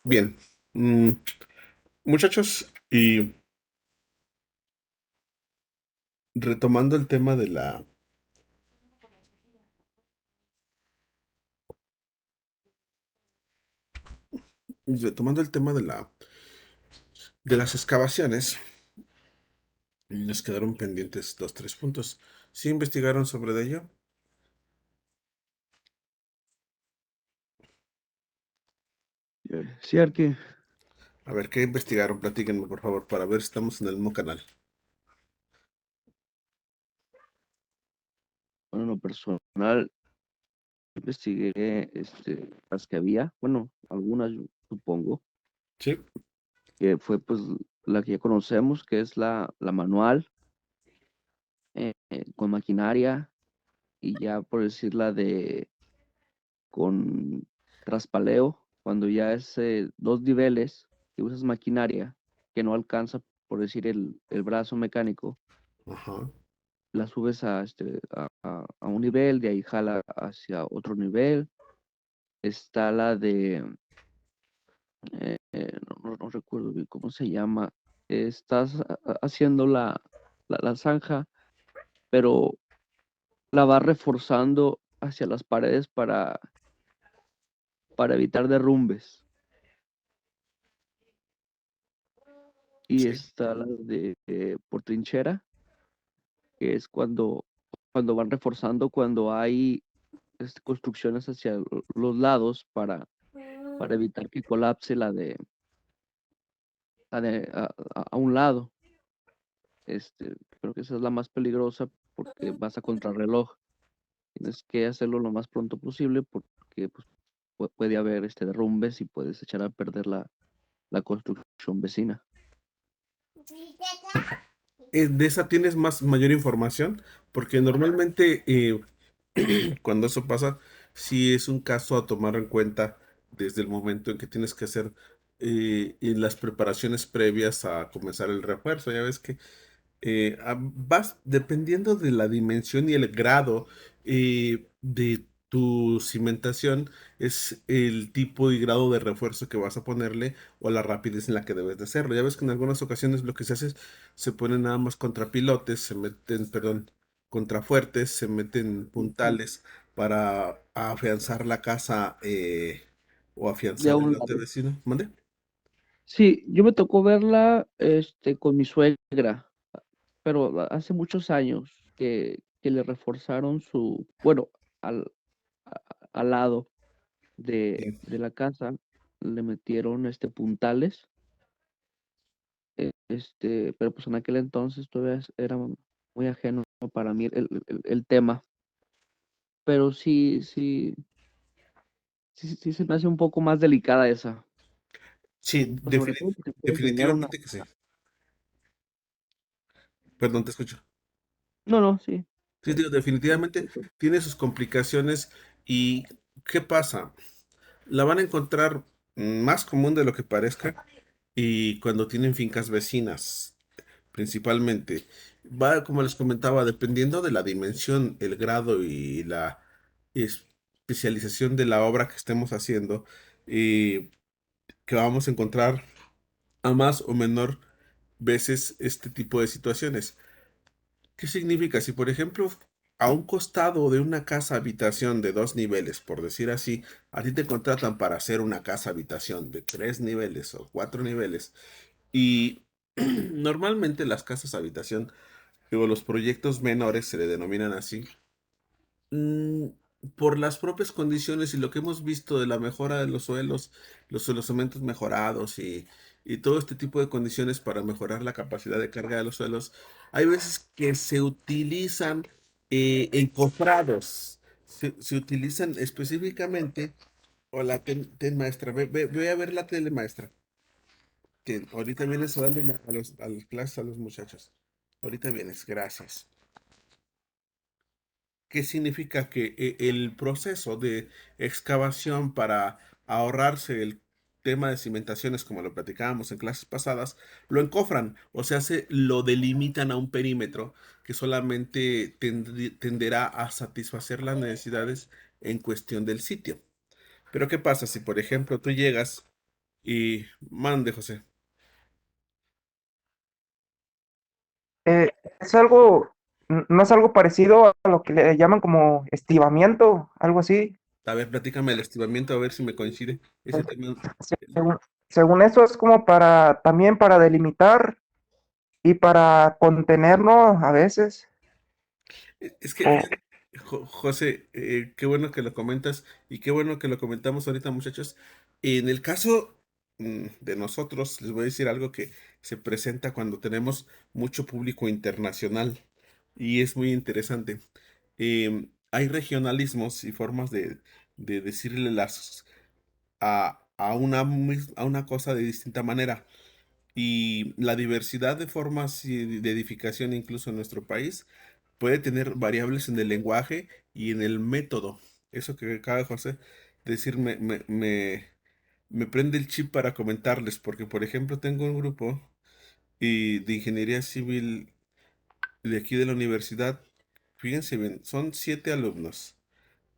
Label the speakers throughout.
Speaker 1: Bien, mm, muchachos, y retomando el tema retomando el tema de las excavaciones, nos quedaron pendientes dos, tres puntos. ¿Sí investigaron sobre ello?
Speaker 2: Sí, Arqui.
Speaker 1: A ver, ¿qué investigaron? Platíquenme, por favor, para ver si estamos en el mismo canal.
Speaker 2: Bueno, en lo personal, investigué las que había, bueno, algunas yo supongo,
Speaker 1: Sí.
Speaker 2: que fue pues la que ya conocemos, que es la manual, con maquinaria, y ya por decir la de con traspaleo, cuando ya es dos niveles, que usas maquinaria, que no alcanza, por decir, el brazo mecánico,
Speaker 1: Ajá.
Speaker 2: la subes a un nivel, de ahí jala hacia otro nivel. Está la de no recuerdo bien cómo se llama. Estás haciendo la zanja, pero la vas reforzando hacia las paredes para evitar derrumbes. Y
Speaker 1: Sí.
Speaker 2: está la de por trinchera, que es cuando van reforzando, cuando hay construcciones hacia los lados para evitar que colapse a un lado. Creo que esa es la más peligrosa porque vas a contrarreloj. Tienes que hacerlo lo más pronto posible porque pues, puede haber derrumbes y puedes echar a perder la construcción vecina.
Speaker 1: ¿De esa tienes mayor información? Porque normalmente cuando eso pasa, sí es un caso a tomar en cuenta desde el momento en que tienes que hacer y las preparaciones previas a comenzar el refuerzo. Ya ves que vas dependiendo de la dimensión y el grado de tu cimentación, es el tipo y grado de refuerzo que vas a ponerle o la rapidez en la que debes de hacerlo. Ya ves que en algunas ocasiones lo que se hace es se ponen nada más contrapilotes, se meten, perdón, contrafuertes, se meten
Speaker 2: Ujú.
Speaker 1: puntales para afianzar la casa o
Speaker 2: De a
Speaker 1: afianzar el
Speaker 2: un
Speaker 1: lote
Speaker 2: lado.
Speaker 1: vecino. ¿Mande?
Speaker 2: Sí, yo me tocó verla con mi suegra, pero hace muchos años que le reforzaron bueno, al, al lado
Speaker 1: Sí.
Speaker 2: de la casa le metieron puntales. Pero pues en aquel entonces todavía era muy ajeno para mí el tema. Pero sí se me hace un poco más delicada esa.
Speaker 1: Sí,
Speaker 2: Pues sobre todo porque puedes dañar una.
Speaker 1: definitivamente que sí. Perdón, te escucho.
Speaker 2: No, no, sí.
Speaker 1: Sí, digo, definitivamente tiene sus complicaciones. ¿Y qué pasa? La van a encontrar más común de lo que parezca y cuando tienen fincas vecinas, principalmente. Va, como les comentaba, dependiendo de la dimensión, el grado y la especialización de la obra que estemos haciendo, y que vamos a encontrar a más o menor veces este tipo de situaciones. ¿Qué significa? Si, por ejemplo, a un costado de una casa habitación de dos niveles, por decir así, a ti te contratan para hacer una casa habitación de tres niveles o cuatro niveles, y normalmente las casas habitación, o los proyectos menores se le denominan así, mm, por las propias condiciones y lo que hemos visto de la mejora de los suelos cementos mejorados y todo este tipo de condiciones para mejorar la capacidad de carga de los suelos, hay veces que se utilizan encofrados, se utilizan específicamente, hola, ten, maestra, ve a ver la tele, maestra, que ahorita vienes a darle a las clases a los muchachos, ahorita vienes, gracias. ¿Qué significa? Que el proceso de excavación para ahorrarse el tema de cimentaciones, como lo platicábamos en clases pasadas, lo encofran, o sea, lo delimitan a un perímetro que solamente tenderá a satisfacer las necesidades en cuestión del sitio. Pero ¿qué pasa si, por ejemplo, tú llegas Y mande, José.
Speaker 3: Eh, es algo, no es algo parecido a lo que le llaman como estivamiento, algo así.
Speaker 1: A ver, platícame el estimamiento, a ver si me coincide ese
Speaker 3: Eh,
Speaker 1: tema.
Speaker 3: Según, según eso es como para, también para delimitar y para contener, ¿no? A veces.
Speaker 1: Es que,
Speaker 3: O,
Speaker 1: José, qué bueno que lo comentas y qué bueno que lo comentamos ahorita, muchachos. En el caso de nosotros, les voy a decir algo que se presenta cuando tenemos mucho público internacional y es muy interesante. Hay regionalismos y formas de decirle a una cosa de distinta manera. Y la diversidad de formas y de edificación, incluso en nuestro país, puede tener variables en el lenguaje y en el método. Eso que acaba de José decir me prende el chip para comentarles, porque por ejemplo tengo un grupo de ingeniería civil de aquí de la universidad. Fíjense bien, son 7 alumnos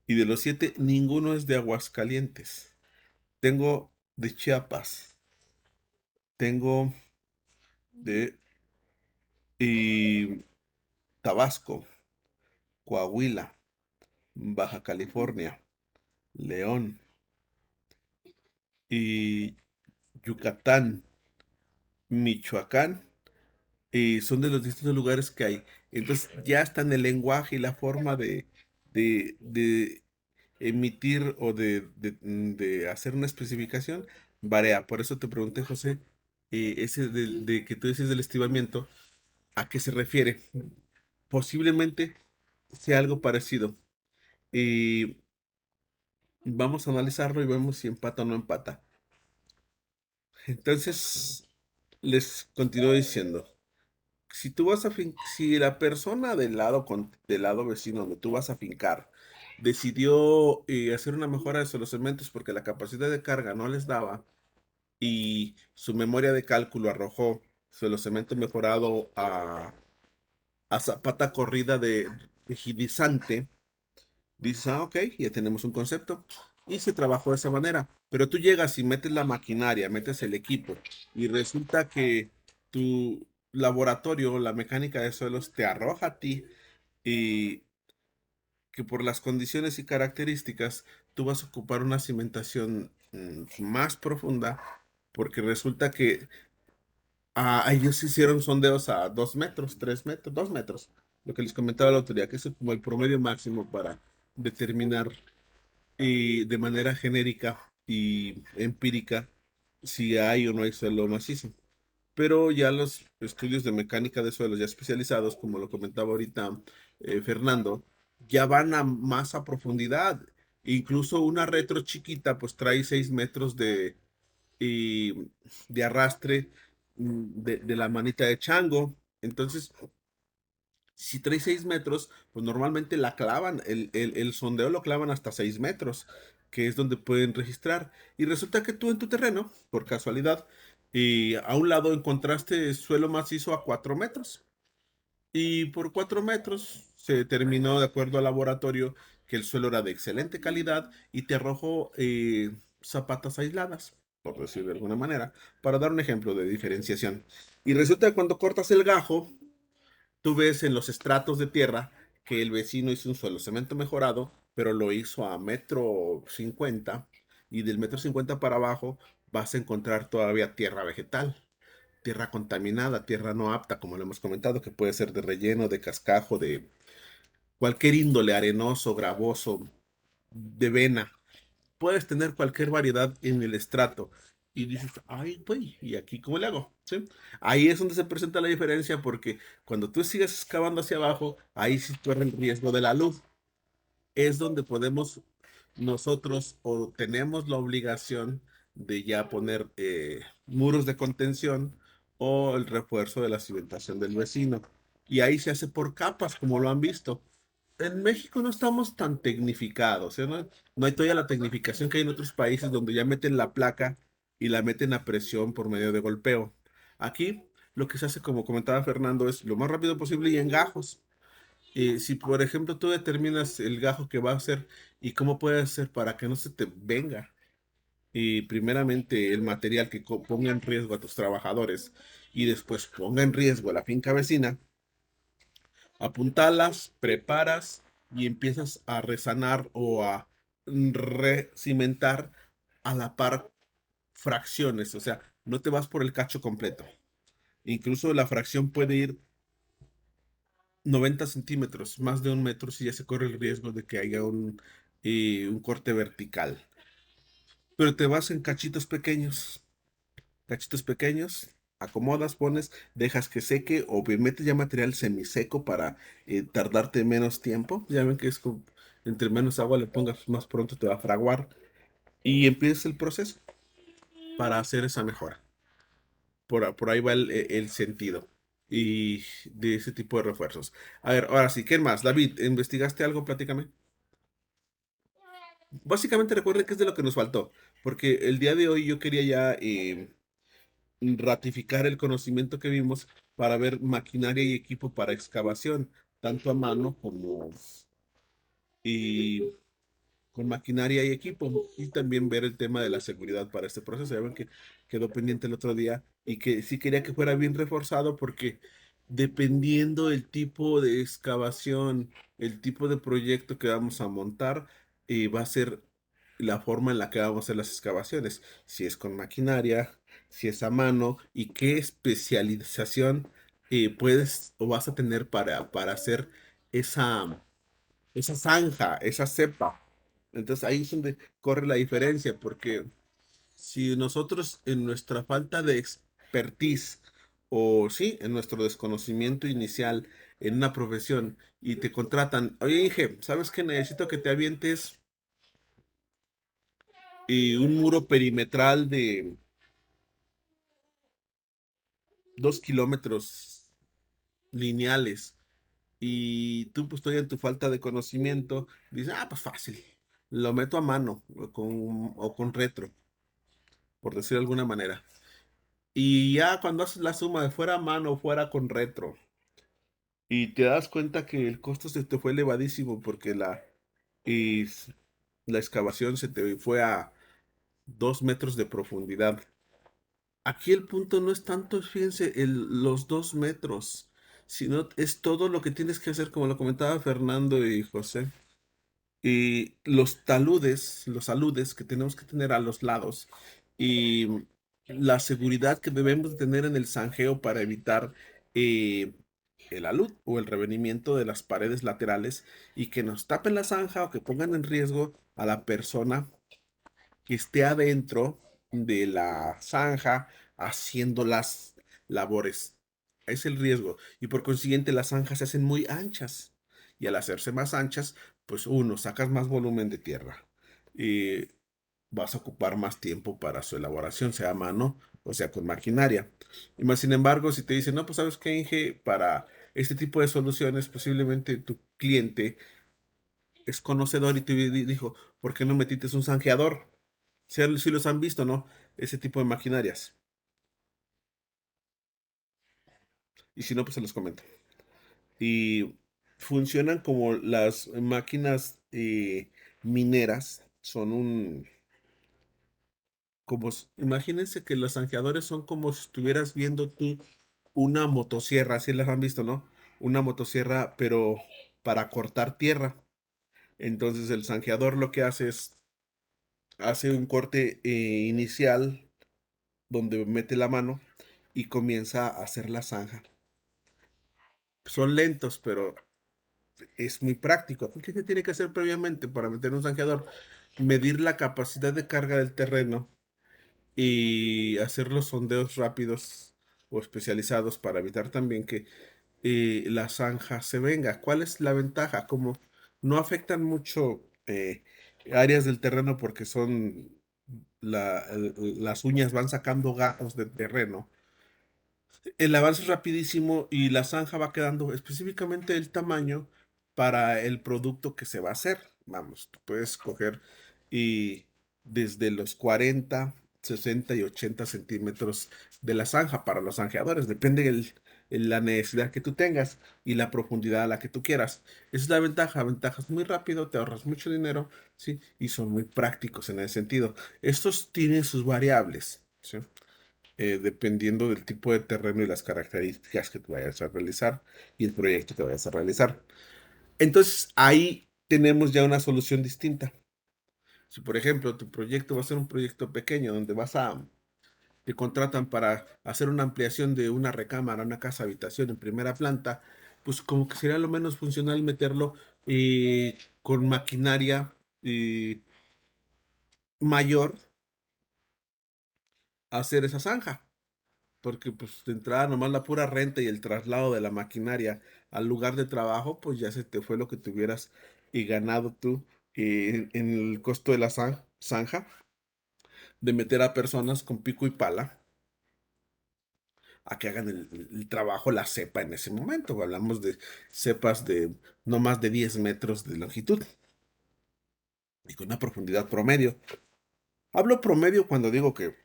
Speaker 1: y de los 7 ninguno es de Aguascalientes. Tengo de Chiapas, tengo de Tabasco, Coahuila, Baja California, León y Yucatán, Michoacán, y son de los distintos lugares que hay. Entonces ya está en el lenguaje y la forma de emitir o de hacer una especificación varía. Por eso te pregunté, José, ese de que tú dices del estivamiento, ¿a qué se refiere? Posiblemente sea algo parecido. Y vamos a analizarlo y vemos si empata o no empata. Entonces, les continúo diciendo, si tú vas a si la persona del lado vecino donde tú vas a fincar decidió hacer una mejora de los cementos porque la capacidad de carga no les daba y su memoria de cálculo arrojó su cemento mejorado a zapata corrida de rigidizante. Dices, ah, ok, ya tenemos un concepto. Y se trabajó de esa manera. Pero tú llegas y metes la maquinaria, metes el equipo, y resulta que tu laboratorio, la mecánica de suelos, te arroja a ti y que por las condiciones y características tú vas a ocupar una cimentación más profunda, porque resulta que ellos hicieron sondeos a 2 metros, 3 metros, 2 metros, lo que les comentaba la autoridad, que es como el promedio máximo para determinar y de manera genérica y empírica si hay o no hay suelo macizo. Pero ya los estudios de mecánica de suelos ya especializados, como lo comentaba ahorita Fernando, ya van a más a profundidad. Incluso una retro chiquita pues trae 6 metros y de arrastre de la manita de chango. Entonces, si trae 6 metros, pues normalmente la clavan, el sondeo lo clavan hasta 6 metros, que es donde pueden registrar. Y resulta que tú en tu terreno, por casualidad, y a un lado encontraste suelo macizo a 4 metros. Y por 4 metros se determinó, de acuerdo al laboratorio, que el suelo era de excelente calidad y te arrojó zapatas aisladas, por decirlo de alguna manera, para dar un ejemplo de diferenciación. Y resulta que cuando cortas el gajo, tú ves en los estratos de tierra que el vecino hizo un suelo cemento mejorado, pero lo hizo a 1,50 m y del 1,50 m para abajo vas a encontrar todavía tierra vegetal, tierra contaminada, tierra no apta, como lo hemos comentado, que puede ser de relleno, de cascajo, de cualquier índole, arenoso, gravoso, de vena. Puedes tener cualquier variedad en el estrato. Y dices, ay, güey, ¿y aquí cómo le hago? ¿Sí? Ahí es donde se presenta la diferencia porque cuando tú sigas excavando hacia abajo, ahí sí corre el riesgo de la luz. Es donde podemos nosotros o tenemos la obligación de ya poner muros de contención o el refuerzo de la cimentación del vecino. Y ahí se hace por capas, como lo han visto. En México no estamos tan tecnificados, ¿eh? No hay todavía la tecnificación que hay en otros países donde ya meten la placa y la meten a presión por medio de golpeo. Aquí lo que se hace, como comentaba Fernando, es lo más rápido posible y en gajos. Si por ejemplo tú determinas el gajo que va a hacer y cómo puede hacer para que no se te venga, y primeramente el material que ponga en riesgo a tus trabajadores y después ponga en riesgo a la finca vecina, apuntalas, preparas y empiezas a resanar o a recimentar a la par fracciones, o sea, no te vas por el cacho completo. Incluso la fracción puede ir 90 centímetros, más de 1 metro, si ya se corre el riesgo de que haya un corte vertical. Pero te vas en cachitos pequeños, acomodas, pones, dejas que seque o bien metes ya material semiseco para tardarte menos tiempo. Ya ven que entre menos agua le pongas, más pronto te va a fraguar y empiezas el proceso para hacer esa mejora. Por ahí va el sentido y de ese tipo de refuerzos. A ver, ahora sí, ¿qué más? David, ¿investigaste algo? Platícame. Básicamente recuerden que es de lo que nos faltó, porque el día de hoy yo quería ya ratificar el conocimiento que vimos para ver maquinaria y equipo para excavación, tanto a mano como y con maquinaria y equipo, y también ver el tema de la seguridad para este proceso. Ya ven que quedó pendiente el otro día y que sí quería que fuera bien reforzado porque dependiendo el tipo de excavación, el tipo de proyecto que vamos a montar, va a ser la forma en la que vamos a hacer las excavaciones. Si es con maquinaria, si es a mano y qué especialización puedes o vas a tener para hacer esa zanja, esa cepa. Entonces ahí es donde corre la diferencia, porque si nosotros en nuestra falta de expertise o sí, en nuestro desconocimiento inicial en una profesión y te contratan, oye, Inge, ¿sabes que necesito que te avientes un muro perimetral de 2 kilómetros lineales? Y tú, pues, todavía en tu falta de conocimiento, dices, ah, pues fácil, lo meto a mano o con retro, por decir de alguna manera. Y ya cuando haces la suma de fuera a mano o fuera con retro, y te das cuenta que el costo se te fue elevadísimo porque la excavación se te fue a 2 metros de profundidad. Aquí el punto no es tanto, fíjense, los 2 metros, sino es todo lo que tienes que hacer, como lo comentaba Fernando y José. Y los aludes que tenemos que tener a los lados y la seguridad que debemos tener en el zanjeo para evitar eh, el alud o el revenimiento de las paredes laterales y que nos tapen la zanja o que pongan en riesgo a la persona que esté adentro de la zanja haciendo las labores. Es el riesgo. Y por consiguiente las zanjas se hacen muy anchas. Y al hacerse más anchas, pues uno, sacas más volumen de tierra. Y vas a ocupar más tiempo para su elaboración, sea a mano o sea con maquinaria. Y más sin embargo, si te dicen, no, pues sabes qué, Inge, para este tipo de soluciones, posiblemente tu cliente es conocedor y te dijo, ¿por qué no metiste un zanjeador? Si los han visto, ¿no? Ese tipo de maquinarias. Y si no, pues se los comento. Y funcionan como las máquinas mineras. Son imagínense que los zanjeadores son como si estuvieras viendo tú una motosierra, así las han visto, ¿no? Una motosierra, pero para cortar tierra. Entonces el zanjeador lo que hace es, hace un corte inicial donde mete la mano y comienza a hacer la zanja. Son lentos, pero es muy práctico. ¿Qué se tiene que hacer previamente para meter un zanjeador? Medir la capacidad de carga del terreno y hacer los sondeos rápidos o especializados para evitar también que la zanja se venga. ¿Cuál es la ventaja? Como no afectan mucho áreas del terreno porque las uñas van sacando gatos del terreno. El avance es rapidísimo y la zanja va quedando específicamente el tamaño para el producto que se va a hacer. Vamos, tú puedes coger y desde los 40, 60 y 80 centímetros de la zanja para los zanjeadores. Depende la necesidad que tú tengas y la profundidad a la que tú quieras. Esa es la ventaja. Ventajas muy rápido, te ahorras mucho dinero, ¿sí? Y son muy prácticos en ese sentido. Estos tienen sus variables, ¿sí? Dependiendo del tipo de terreno y las características que tú vayas a realizar y el proyecto que vayas a realizar. Entonces, ahí tenemos ya una solución distinta. Si, por ejemplo, tu proyecto va a ser un proyecto pequeño donde te contratan para hacer una ampliación de una recámara, una casa habitación en primera planta, pues como que sería lo menos funcional meterlo con maquinaria mayor a hacer esa zanja. Porque pues de entrada nomás la pura renta y el traslado de la maquinaria al lugar de trabajo, pues ya se te fue lo que tuvieras y ganado tú en el costo de la zanja, de meter a personas con pico y pala a que hagan el trabajo, la cepa en ese momento. Hablamos de cepas de no más de 10 metros de longitud y con una profundidad promedio. Hablo promedio cuando digo que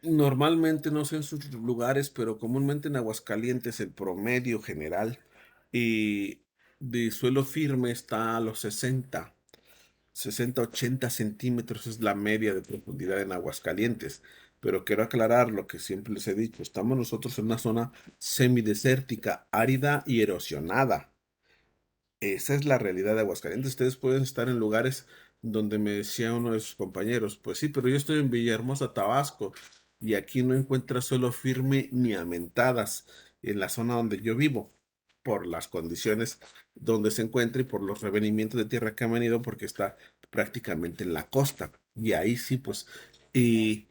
Speaker 1: normalmente, no sé en sus lugares, pero comúnmente en Aguascalientes el promedio general y de suelo firme está a los 60 60 80 centímetros es la media de profundidad en Aguascalientes. Pero quiero aclarar lo que siempre les he dicho, estamos nosotros en una zona semidesértica, árida y erosionada. Esa es la realidad de Aguascalientes. Ustedes pueden estar en lugares donde me decía uno de sus compañeros, pues sí, pero yo estoy en Villahermosa, Tabasco, y aquí no encuentras suelo firme ni a mentadas en la zona donde yo vivo, por las condiciones donde se encuentra y por los revenimientos de tierra que han venido, porque está prácticamente en la costa. Y ahí sí, pues, y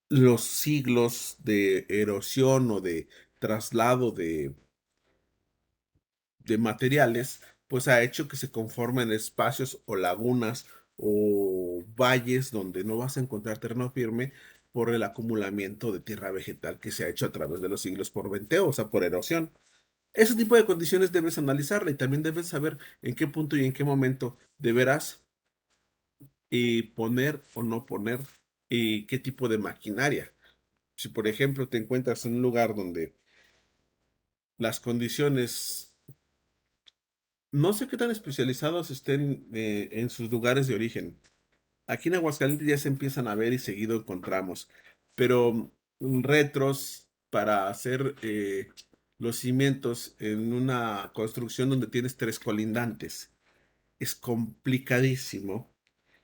Speaker 1: los siglos de erosión o de traslado de materiales, pues ha hecho que se conformen espacios o lagunas o valles donde no vas a encontrar terreno firme por el acumulamiento de tierra vegetal que se ha hecho a través de los siglos por venteo, o sea, por erosión. Ese tipo de condiciones debes analizarla y también debes saber en qué punto y en qué momento deberás poner o no poner qué tipo de maquinaria. Si, por ejemplo, te encuentras en un lugar donde las condiciones no sé qué tan especializados estén en sus lugares de origen. Aquí en Aguascalientes ya se empiezan a ver y seguido encontramos, pero retros para hacer los cimientos en una construcción donde tienes tres colindantes es complicadísimo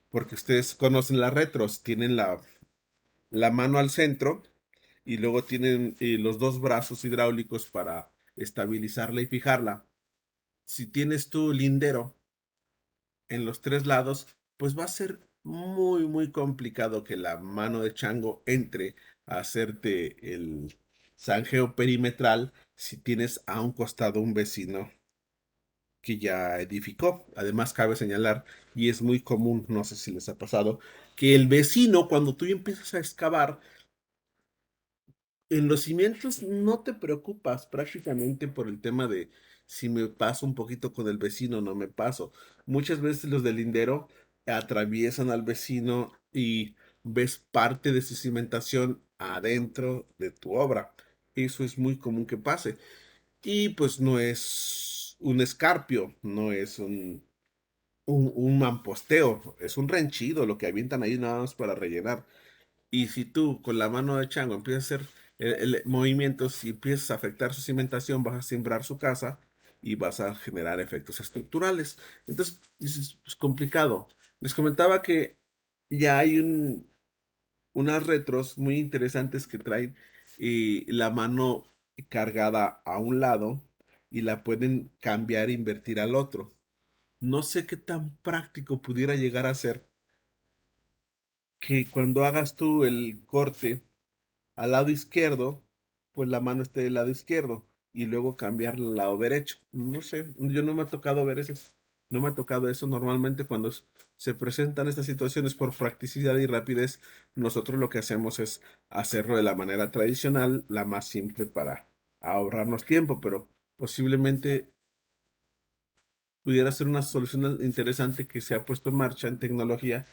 Speaker 1: porque ustedes conocen las retros, tienen la mano al centro y luego tienen los dos brazos hidráulicos para estabilizarla y fijarla. Si tienes tu lindero en los tres lados, pues va a ser muy, muy complicado que la mano de chango entre a hacerte el zanjeo perimetral si tienes a un costado un vecino que ya edificó. Además, cabe señalar, y es muy común, no sé si les ha pasado, que el vecino, cuando tú empiezas a excavar, en los cimientos no te preocupas prácticamente por el tema de si me paso un poquito con el vecino o no me paso. Muchas veces los del lindero atraviesan al vecino y ves parte de su cimentación adentro de tu obra. Eso es muy común que pase. Y pues no es un escarpio, no es un mamposteo, es un renchido lo que avientan ahí nada más para rellenar. Y si tú con la mano de chango empiezas a hacer movimientos y empiezas a afectar su cimentación, vas a sembrar su casa y vas a generar efectos estructurales. Entonces, es complicado. Les comentaba que ya hay unas retros muy interesantes que traen la mano cargada a un lado y la pueden cambiar e invertir al otro. No sé qué tan práctico pudiera llegar a ser que cuando hagas tú el corte al lado izquierdo, pues la mano esté del lado izquierdo y luego cambiarla al lado derecho. No sé, yo no me ha tocado ver eso. No me ha tocado eso. Normalmente cuando se presentan estas situaciones por practicidad y rapidez, nosotros lo que hacemos es hacerlo de la manera tradicional, la más simple para ahorrarnos tiempo, pero posiblemente pudiera ser una solución interesante que se ha puesto en marcha en tecnología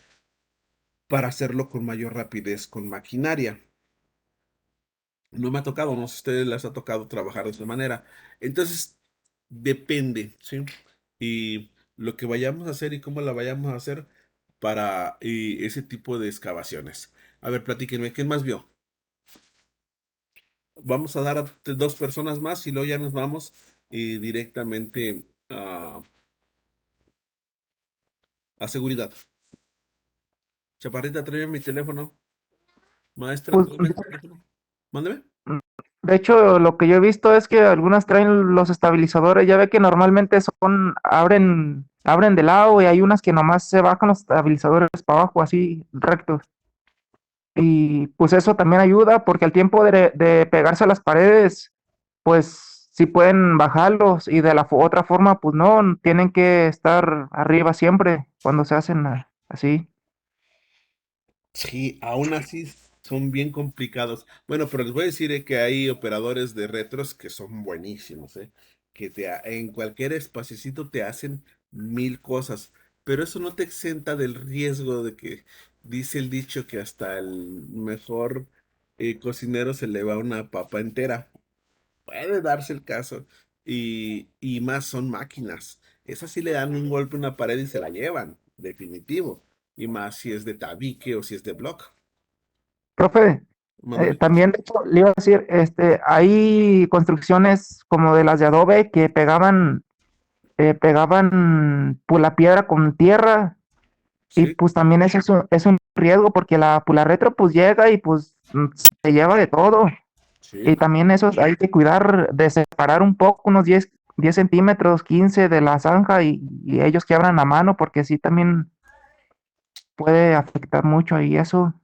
Speaker 1: para hacerlo con mayor rapidez con maquinaria. No me ha tocado, no sé si a ustedes les ha tocado trabajar de esa manera. Entonces, depende, ¿sí? Y lo que vayamos a hacer y cómo la vayamos a hacer para ese tipo de excavaciones. A ver, platíquenme, ¿quién más vio? Vamos a dar a dos personas más y luego ya nos vamos directamente a seguridad. Chaparrita, tráeme mi teléfono. Maestra,
Speaker 3: Pues,
Speaker 1: tráeme el teléfono. Mándeme.
Speaker 3: de hecho, lo que yo he visto es que algunas traen los estabilizadores. Ya ve que normalmente abren de lado y hay unas que nomás se bajan los estabilizadores para abajo, así rectos. Y pues eso también ayuda porque al tiempo de pegarse a las paredes, pues sí pueden bajarlos y de la otra forma, pues no, tienen que estar arriba siempre cuando se hacen así.
Speaker 1: Sí, aún así son bien complicados. Bueno, pero les voy a decir que hay operadores de retros que son buenísimos, ¿eh? Que en cualquier espacecito te hacen mil cosas, pero eso no te exenta del riesgo de que dice el dicho que hasta el mejor cocinero se le va una papa entera. Puede darse el caso. Y más son máquinas. Esas sí le dan un golpe a una pared y se la llevan, definitivo. Y más si es de tabique o si es de block.
Speaker 3: Profe,
Speaker 1: Mándame.
Speaker 3: también de hecho, le iba a decir, hay construcciones como de las de adobe que pegaban pues, la piedra con tierra. Y
Speaker 1: Sí,
Speaker 3: pues también eso es un riesgo porque pues, la retro pues llega y pues se lleva de todo. Y
Speaker 1: sí.
Speaker 3: también eso hay que cuidar de separar un poco, unos 10 centímetros, 15 de la zanja y ellos que abran la mano porque sí también puede afectar mucho y eso.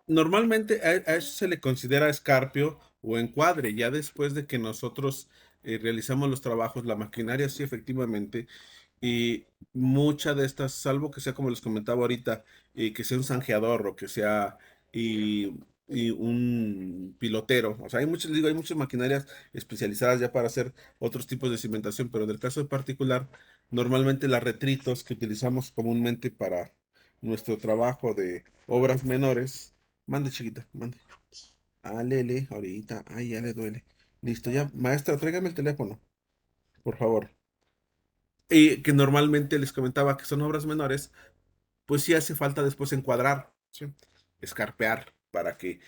Speaker 1: Normalmente a eso se le considera escarpio o encuadre. Ya después de que nosotros realizamos los trabajos, la maquinaria sí efectivamente. Y mucha de estas, salvo que sea como les comentaba ahorita, que sea un zanjeador o que sea y, y un pilotero. O sea, hay muchas, digo, hay muchas maquinarias especializadas ya para hacer otros tipos de cimentación, pero en el caso en particular, normalmente las retritos que utilizamos comúnmente para nuestro trabajo de obras menores. Mande, chiquita, mande. Ah, lele, ahorita. Ay, ya le duele. Listo, ya. Maestra, tráigame el teléfono, por favor. Y que normalmente les comentaba que son obras menores, pues sí hace falta después encuadrar, ¿sí? Escarpear, para que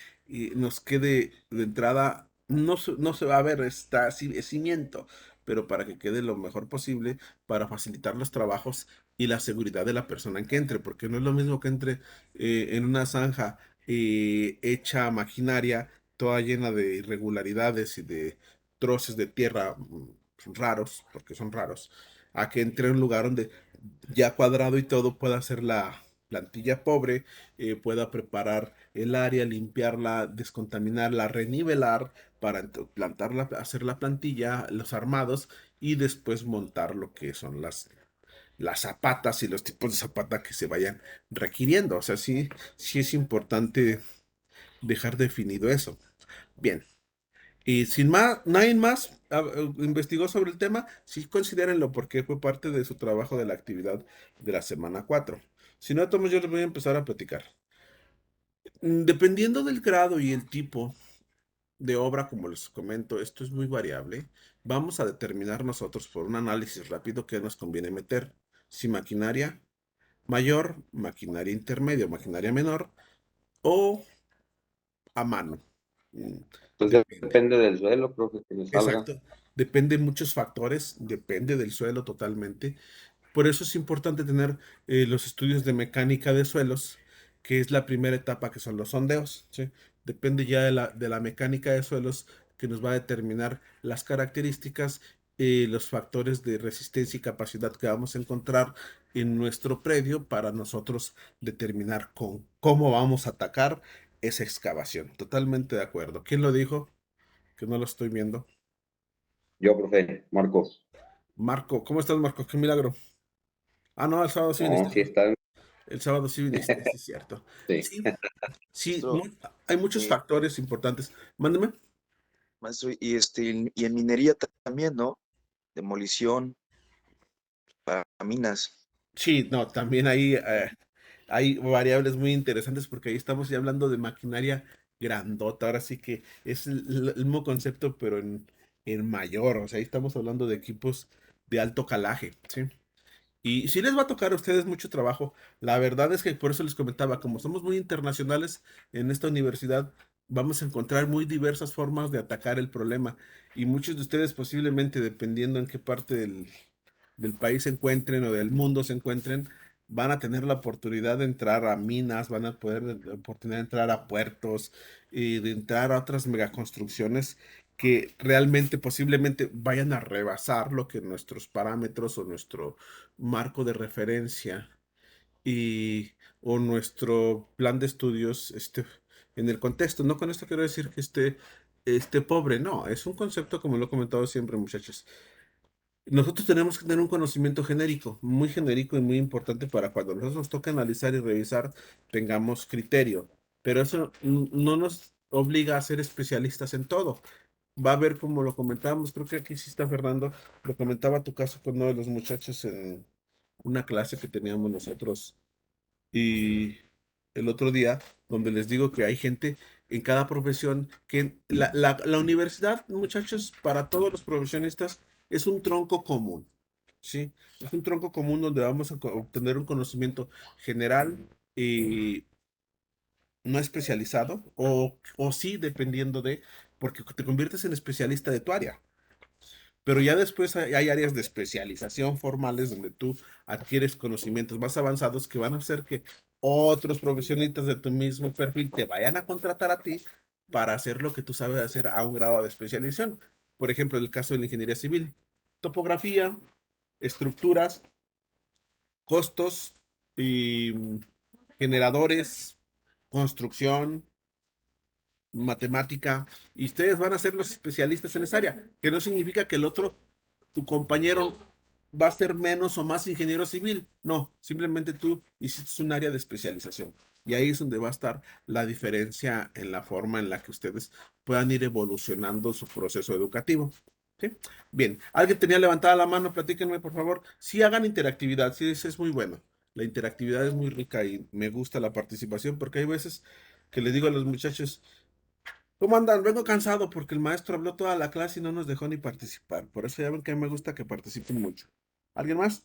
Speaker 1: nos quede de entrada, no se va a ver, está así, es cimiento, pero para que quede lo mejor posible, para facilitar los trabajos y la seguridad de la persona en que entre, porque no es lo mismo que entre en una zanja hecha maquinaria, toda llena de irregularidades y de troces de tierra raros, porque son raros, a que entre en un lugar donde ya cuadrado y todo pueda hacer la plantilla pobre, pueda preparar el área, limpiarla, descontaminarla, renivelar para plantarla, hacer la plantilla, los armados y después montar lo que son las zapatas y los tipos de zapata que se vayan requiriendo. O sea, sí, sí es importante dejar definido eso. Bien, y sin más, nadie más investigó sobre el tema, sí considérenlo porque fue parte de su trabajo de la actividad de la semana 4. Si no, entonces yo les voy a empezar a platicar. Dependiendo del grado y el tipo de obra, como les comento, esto es muy variable. Vamos a determinar nosotros por un análisis rápido qué nos conviene meter. Si maquinaria mayor, maquinaria intermedia, maquinaria menor o a mano. Mm,
Speaker 4: Pues
Speaker 1: Depende.
Speaker 4: depende del suelo, profe, que le salga.
Speaker 1: Exacto. Depende de muchos factores, depende del suelo totalmente. Por eso es importante tener los estudios de mecánica de suelos, que es la primera etapa, que son los sondeos, ¿sí? Depende ya de la mecánica de suelos que nos va a determinar las características, los factores de resistencia y capacidad que vamos a encontrar en nuestro predio para nosotros determinar cómo vamos a atacar esa excavación. Totalmente de acuerdo. ¿Quién lo dijo? Que no lo estoy viendo.
Speaker 4: Yo, profe, Marcos.
Speaker 1: Marco, ¿cómo estás, Marco? Qué milagro. Ah, no, el sábado sí
Speaker 4: No,
Speaker 1: viniste,
Speaker 4: sí
Speaker 1: ¿no?
Speaker 4: está.
Speaker 1: El sábado sí viniste, sí es cierto.
Speaker 4: Sí.
Speaker 1: Sí, sí,
Speaker 5: Maestro,
Speaker 1: hay muchos
Speaker 5: eh,
Speaker 1: factores importantes. Mándeme.
Speaker 5: maestro, y en minería también, ¿no? Demolición para minas.
Speaker 1: Sí, no, también hay variables muy interesantes porque ahí estamos ya hablando de maquinaria grandota. Ahora sí que es el mismo concepto, pero en mayor. O sea, ahí estamos hablando de equipos de alto calaje, ¿sí? Y sí les va a tocar a ustedes mucho trabajo. La verdad es que por eso les comentaba, como somos muy internacionales en esta universidad, vamos a encontrar muy diversas formas de atacar el problema. Y muchos de ustedes posiblemente, dependiendo en qué parte del país se encuentren o del mundo se encuentren, van a tener la oportunidad de entrar a minas, van a poder la oportunidad de entrar a puertos y de entrar a otras megaconstrucciones que realmente posiblemente vayan a rebasar lo que nuestros parámetros o nuestro marco de referencia y o nuestro plan de estudios en el contexto. No con esto quiero decir que esté pobre, no, es un concepto como lo he comentado siempre, muchachos. Nosotros tenemos que tener un conocimiento genérico, muy genérico y muy importante para cuando nosotros nos toca analizar y revisar, tengamos criterio. Pero eso no nos obliga a ser especialistas en todo. Va a haber, como lo comentábamos, creo que aquí sí está Fernando, lo comentaba tu caso con uno de los muchachos en una clase que teníamos nosotros y el otro día, donde les digo que hay gente en cada profesión, que la universidad, muchachos, para todos los profesionistas es un tronco común, ¿sí? Es un tronco común donde vamos a obtener un conocimiento general y no especializado, o sí, dependiendo de, porque te conviertes en especialista de tu área. Pero ya después hay áreas de especialización formales donde tú adquieres conocimientos más avanzados que van a hacer que otros profesionistas de tu mismo perfil te vayan a contratar a ti para hacer lo que tú sabes hacer a un grado de especialización. Por ejemplo, el caso de la ingeniería civil, topografía, estructuras, costos y generadores, construcción, matemática, y ustedes van a ser los especialistas en esa área, que no significa que el otro, tu compañero, va a ser menos o más ingeniero civil. No, simplemente tú hiciste un área de especialización. Y ahí es donde va a estar la diferencia en la forma en la que ustedes puedan ir evolucionando su proceso educativo. ¿Sí? Bien, alguien tenía levantada la mano, platíquenme por favor. Sí hagan interactividad, sí, es muy bueno. La interactividad es muy rica y me gusta la participación porque hay veces que le digo a los muchachos, ¿cómo andan? Vengo cansado porque el maestro habló toda la clase y no nos dejó ni participar. Por eso ya ven que a mí me gusta que participen mucho. ¿Alguien más?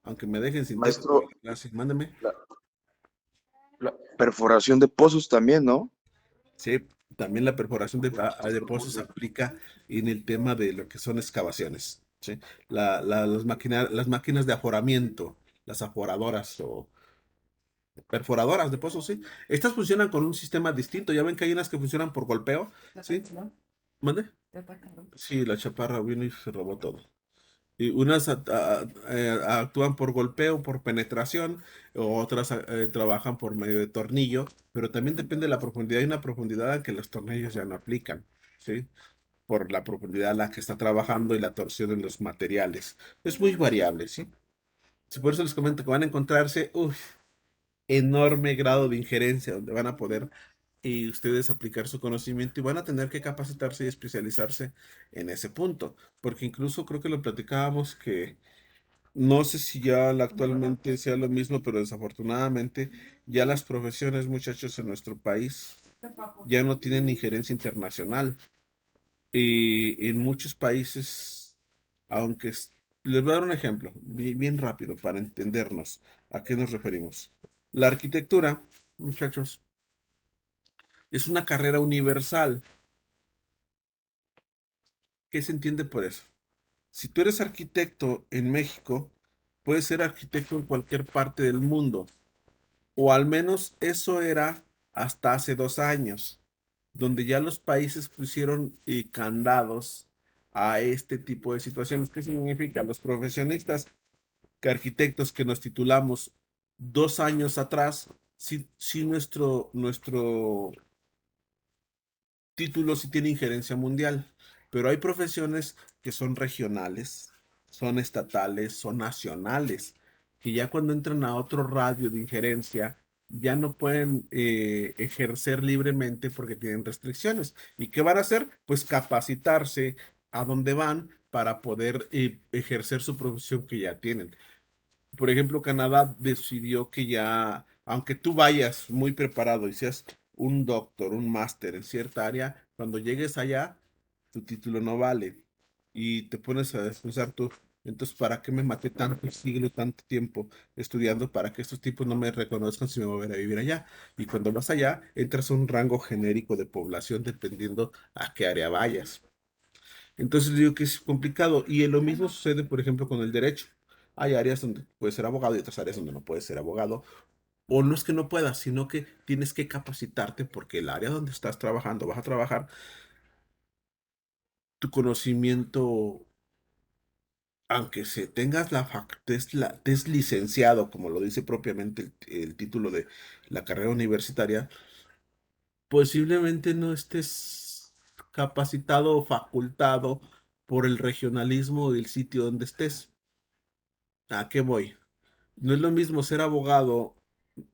Speaker 1: Aunque me dejen sin tema
Speaker 5: Maestro,
Speaker 1: toda la clase. Mándeme.
Speaker 5: la, la perforación de pozos también, ¿no?
Speaker 1: Sí, también la perforación de pozos se aplica en el tema de lo que son excavaciones. ¿Sí? Las máquinas de aforamiento, las aforadoras o perforadoras de pozos, sí. Estas funcionan con un sistema distinto. Ya ven que hay unas que funcionan por golpeo. ¿Sí? ¿Mande? Sí, la chaparra vino y se robó todo. Y unas actúan por golpeo, por penetración, o otras trabajan por medio de tornillo, pero también depende de la profundidad. Hay una profundidad en que los tornillos ya no aplican, ¿sí? Por la profundidad a la que está trabajando y la torsión en los materiales. Es muy variable, ¿sí? Sí, por eso les comento que van a encontrarse, enorme grado de injerencia, donde van a poder y ustedes aplicar su conocimiento y van a tener que capacitarse y especializarse en ese punto, porque incluso creo que lo platicábamos que no sé si ya actualmente sea lo mismo, pero desafortunadamente ya las profesiones, muchachos, en nuestro país ya no tienen injerencia internacional y en muchos países, aunque les voy a dar un ejemplo bien rápido para entendernos a qué nos referimos. La arquitectura, muchachos, es una carrera universal. ¿Qué se entiende por eso? Si tú eres arquitecto en México, puedes ser arquitecto en cualquier parte del mundo, o al menos eso era hasta hace 2 años, donde ya los países pusieron candados a este tipo de situaciones. ¿Qué significa? Los profesionistas que arquitectos que nos titulamos 2 años atrás, sí nuestro título sí tiene injerencia mundial, pero hay profesiones que son regionales, son estatales, son nacionales, que ya cuando entran a otro radio de injerencia, ya no pueden ejercer libremente porque tienen restricciones. ¿Y qué van a hacer? Pues capacitarse a donde van para poder ejercer su profesión que ya tienen. Por ejemplo, Canadá decidió que ya, aunque tú vayas muy preparado y seas un doctor, un máster en cierta área, cuando llegues allá, tu título no vale. Y te pones a pensar tú, entonces, ¿para qué me maté tanto siglo y tanto tiempo estudiando para que estos tipos no me reconozcan si me voy a volver a vivir allá? Y cuando vas allá, entras a un rango genérico de población dependiendo a qué área vayas. Entonces digo que es complicado. Y lo mismo sucede, por ejemplo, con el derecho. Hay áreas donde puedes ser abogado y otras áreas donde no puedes ser abogado. O no es que no puedas, sino que tienes que capacitarte porque el área donde estás trabajando, vas a trabajar, tu conocimiento, aunque se tengas te es licenciado, como lo dice propiamente el título de la carrera universitaria, posiblemente no estés capacitado o facultado por el regionalismo del sitio donde estés. ¿A qué voy? No es lo mismo ser abogado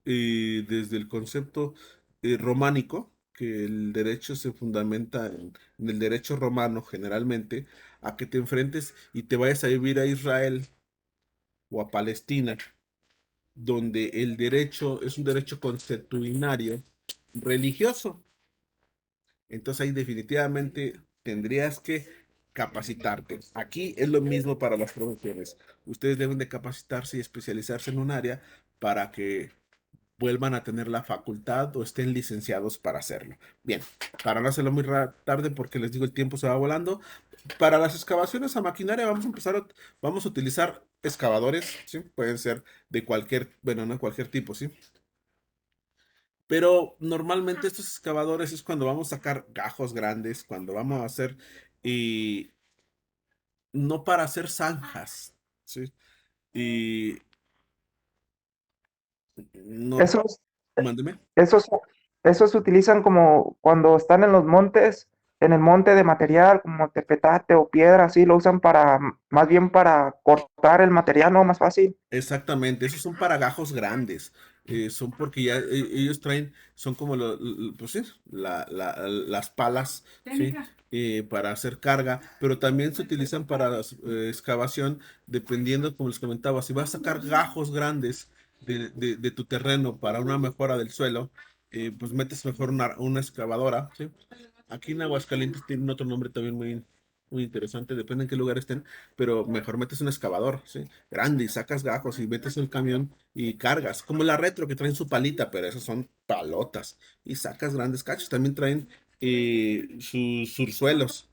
Speaker 1: desde el concepto románico, que el derecho se fundamenta en el derecho romano generalmente, a que te enfrentes y te vayas a vivir a Israel o a Palestina, donde el derecho es un derecho consuetudinario religioso. Entonces ahí definitivamente tendrías que capacitarte. Aquí es lo mismo para las profesiones. Ustedes deben de capacitarse y especializarse en un área para que vuelvan a tener la facultad o estén licenciados para hacerlo. Bien, para no hacerlo muy tarde porque les digo el tiempo se va volando. Para las excavaciones a maquinaria vamos a utilizar excavadores, ¿sí? Pueden ser de cualquier, bueno, no cualquier tipo, ¿sí? Pero normalmente estos excavadores es cuando vamos a sacar gajos grandes, cuando vamos a hacer, y no para hacer zanjas, ¿sí? Y no,
Speaker 3: Esos,
Speaker 1: mándeme.
Speaker 3: esos, esos se utilizan como cuando están en los montes, en el monte de material, como tepetate o piedra, así lo usan para, más bien para cortar el material, ¿no? Más fácil.
Speaker 1: Exactamente, esos son para gajos grandes. Son porque ya ellos traen, son como pues sí, las palas, ¿sí? Para hacer carga, pero también se utilizan para excavación, dependiendo, como les comentaba, si vas a sacar gajos grandes de tu terreno para una mejora del suelo, pues metes mejor una excavadora, ¿sí? Aquí en Aguascalientes tienen otro nombre también muy interesante, depende en qué lugar estén, pero mejor metes un excavador, ¿sí? Grande y sacas gajos y metes el camión y cargas, como la retro que traen su palita, pero esas son palotas y sacas grandes cachos. También traen sus sursuelos,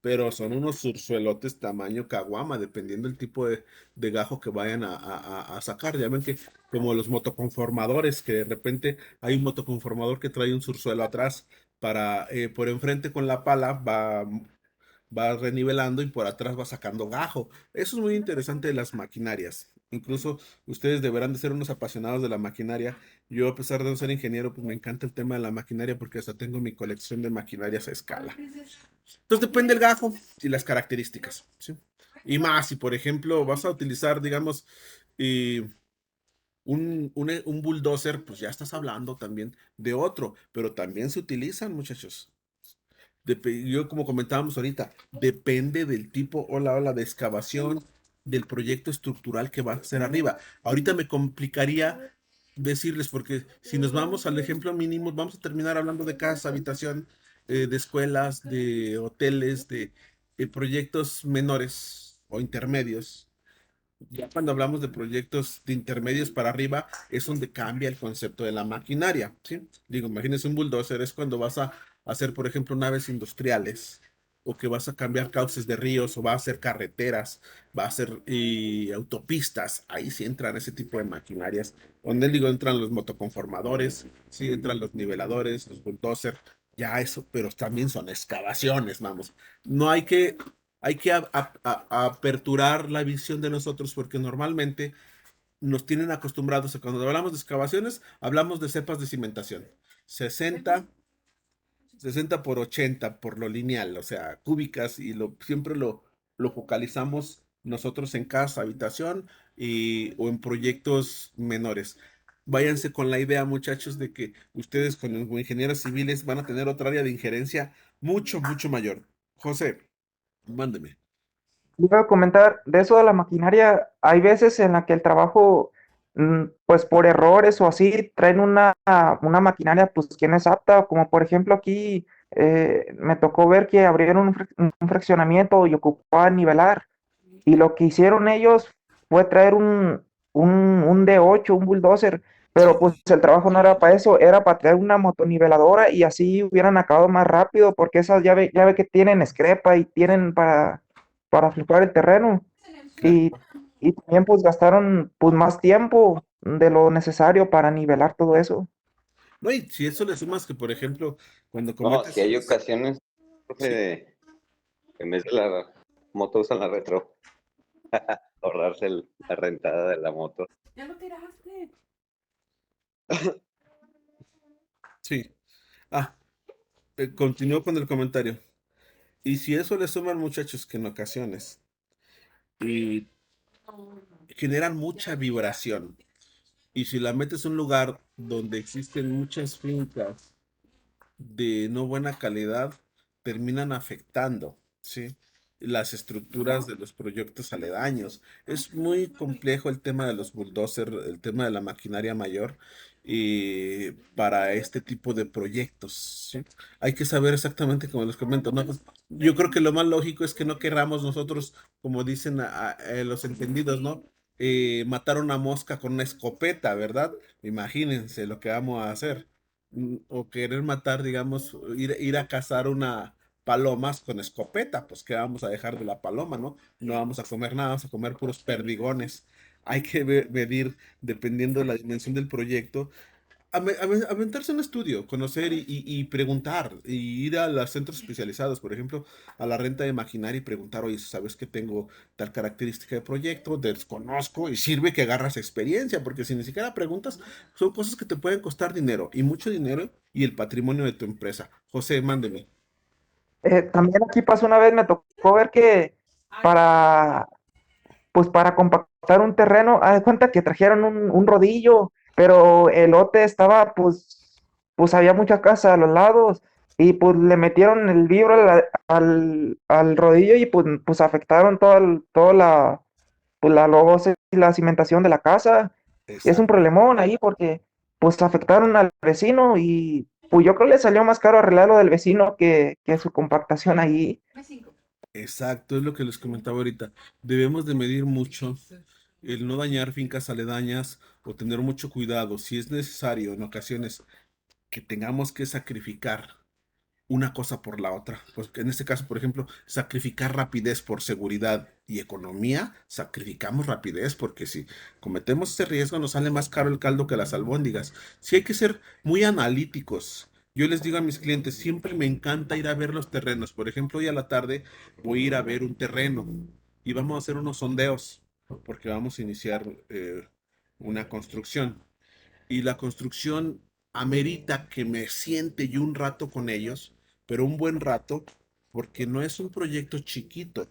Speaker 1: pero son unos sursuelotes tamaño caguama, dependiendo del tipo de gajo que vayan a sacar. Ya ven que como los motoconformadores, que de repente hay un motoconformador que trae un sursuelo atrás para por enfrente con la pala va renivelando y por atrás va sacando gajo. Eso es muy interesante de las maquinarias. Incluso ustedes deberán de ser unos apasionados de la maquinaria. Yo, a pesar de no ser ingeniero, pues me encanta el tema de la maquinaria porque hasta tengo mi colección de maquinarias a escala. Entonces depende del gajo y las características, ¿sí? Y más, si por ejemplo vas a utilizar, digamos, eh, un bulldozer, pues ya estás hablando también de otro, pero también se utilizan, muchachos. Yo, como comentábamos ahorita, depende del tipo o la ola de excavación, del proyecto estructural que va a hacer arriba. Ahorita me complicaría decirles, porque si nos vamos al ejemplo mínimo, vamos a terminar hablando de casa, habitación, de escuelas, de hoteles, de proyectos menores o intermedios. Ya cuando hablamos de proyectos de intermedios para arriba, es donde cambia el concepto de la maquinaria, ¿sí? Digo, imagínense un bulldozer, es cuando vas a hacer, por ejemplo, naves industriales, o que vas a cambiar cauces de ríos, o va a hacer carreteras, va a hacer autopistas. Ahí sí entran ese tipo de maquinarias, donde digo, entran los motoconformadores, sí, entran los niveladores, los bulldozers, ya eso, pero también son excavaciones, vamos. No hay que aperturar la visión de nosotros porque normalmente nos tienen acostumbrados a cuando hablamos de excavaciones, hablamos de cepas de cimentación. 60, 60 por 80 por lo lineal, o sea, cúbicas, y siempre lo focalizamos nosotros en casa, habitación o en proyectos menores. Váyanse con la idea, muchachos, de que ustedes como ingenieros civiles van a tener otra área de injerencia mucho mayor. José, mándeme.
Speaker 3: Iba a comentar de eso de la maquinaria. Hay veces en la que el trabajo pues por errores o así, traen una maquinaria pues que no es apta, como por ejemplo aquí me tocó ver que abrieron un fraccionamiento y ocupaban nivelar, y lo que hicieron ellos fue traer un D8, un bulldozer, pero
Speaker 1: Sí.
Speaker 3: pues el trabajo no era para eso, era para traer una motoniveladora y así hubieran acabado más rápido, porque esas ya ve que tienen escrepa y tienen para flujar el terreno. Y, y también pues gastaron pues más tiempo de lo necesario para nivelar todo eso.
Speaker 1: No, y si eso le sumas que, por ejemplo, cuando
Speaker 4: No, que
Speaker 1: cometes
Speaker 4: hay
Speaker 1: un...
Speaker 4: ocasiones, profe,
Speaker 1: Sí,
Speaker 4: en vez de la moto usan la retro, ahorrarse la rentada de la moto.
Speaker 1: sí. Ah, continúo con el comentario. Y si eso le suman, muchachos, que en ocasiones y generan mucha vibración, y si la metes en un lugar donde existen muchas fincas de no buena calidad, terminan afectando, ¿sí? Las estructuras de los proyectos aledaños. Es muy complejo el tema de los bulldozers, el tema de la maquinaria mayor para este tipo de proyectos, ¿sí? Hay que saber exactamente como les comento, ¿no? Pues, yo creo que lo más lógico es que no querramos nosotros, como dicen los entendidos, ¿no? Matar una mosca con una escopeta, ¿verdad? Imagínense lo que vamos a hacer. O querer matar, digamos, ir a cazar una palomas con escopeta, pues que vamos a dejar de la paloma, ¿no? No vamos a comer nada, vamos a comer puros perdigones. Hay que medir, dependiendo de la dimensión del proyecto, aventarse un estudio, conocer y preguntar, y ir a los centros especializados, por ejemplo, a la renta de maquinaria y preguntar, oye, ¿sabes que tengo tal característica de proyecto? Desconozco y sirve que agarras experiencia, porque si ni siquiera preguntas, son cosas que te pueden costar dinero, y mucho dinero, y el patrimonio de tu empresa. José, mándeme.
Speaker 3: También aquí pasó una vez, me tocó ver que para, pues para compactar un terreno, haz de cuenta que trajeron un rodillo, pero el lote estaba, pues había mucha casa a los lados, y pues le metieron el vibro al rodillo y pues afectaron toda pues, la logosa y la cimentación de la casa. Es un
Speaker 1: Exacto.
Speaker 3: problemón ahí porque pues afectaron al vecino y pues yo creo que le salió más caro arreglar lo del vecino que su compactación ahí.
Speaker 1: Exacto, es lo que les comentaba ahorita. Debemos de medir mucho el no dañar fincas aledañas o tener mucho cuidado. Si es necesario en ocasiones que tengamos que sacrificar una cosa por la otra. Pues en este caso, por ejemplo, sacrificar rapidez por seguridad y economía, sacrificamos rapidez porque si cometemos ese riesgo nos sale más caro el caldo que las albóndigas. Sí hay que ser muy analíticos. Yo les digo a mis clientes, siempre me encanta ir a ver los terrenos. Por ejemplo, hoy a la tarde voy a ir a ver un terreno y vamos a hacer unos sondeos porque vamos a iniciar una construcción y la construcción amerita que me siente yo un rato con ellos, pero un buen rato, porque no es un proyecto chiquito,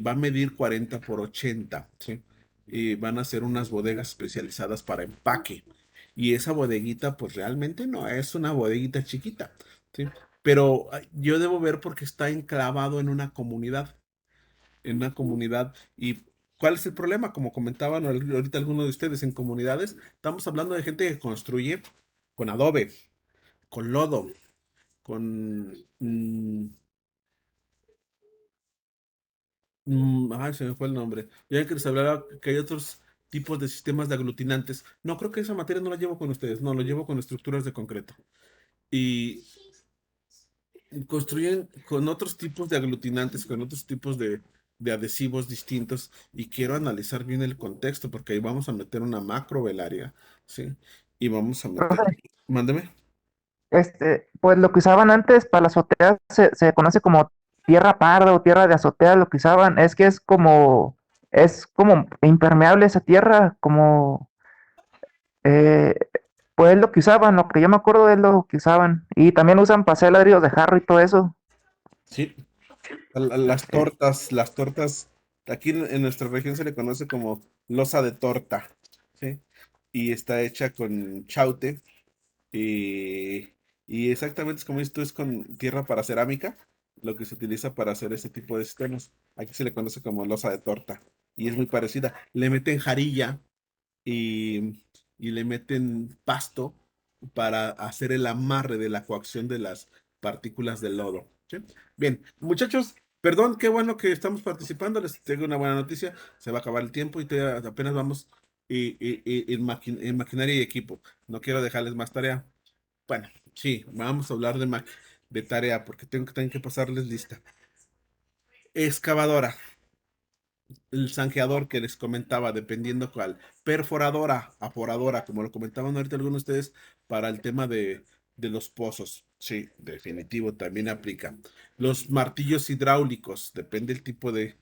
Speaker 1: va a medir 40 por 80, ¿sí? Y van a ser unas bodegas especializadas para empaque. Y esa bodeguita, pues realmente no es una bodeguita chiquita, ¿sí? Pero yo debo ver porque está enclavado en una comunidad. ¿Y cuál es el problema? Como comentaban ahorita algunos de ustedes en comunidades, estamos hablando de gente que construye con adobe, con lodo, con... ay, se me fue el nombre. Ya que les hablaba que hay otros tipos de sistemas de aglutinantes. No, creo que esa materia no la llevo con ustedes, no, lo llevo con estructuras de concreto. Y construyen con otros tipos de aglutinantes, con otros tipos de adhesivos distintos y quiero analizar bien el contexto porque ahí vamos a meter una macro velaria, ¿sí? Y vamos a meter,
Speaker 3: Profe,
Speaker 1: mándeme.
Speaker 3: pues lo que usaban antes para la azotea se conoce como tierra parda o tierra de azotea, lo que usaban, es que es como impermeable esa tierra, como, eh, pues es lo que usaban, lo que yo me acuerdo es lo que usaban, y también usan para hacer ladrillos de jarro y todo eso.
Speaker 1: Sí,
Speaker 3: Eh,
Speaker 1: las tortas, aquí en nuestra región se le conoce como losa de torta, ¿sí? Y está hecha con chaute y, y exactamente es como esto es con tierra para cerámica, lo que se utiliza para hacer este tipo de sistemas. Aquí se le conoce como losa de torta y es muy parecida. Le meten jarilla y le meten pasto para hacer el amarre de la coacción de las partículas del lodo. ¿Sí? Bien, muchachos, perdón, qué bueno que estamos participando. Les tengo una buena noticia. Se va a acabar el tiempo y apenas vamos en maquinaria y equipo. No quiero dejarles más tarea. Bueno, sí, vamos a hablar de tarea porque tengo que pasarles lista. Excavadora. El zanjeador que les comentaba, dependiendo cuál, perforadora, aforadora, como lo comentaban ahorita algunos de ustedes, para el tema de los pozos. Sí, definitivo, también aplica. Los martillos hidráulicos, depende el tipo de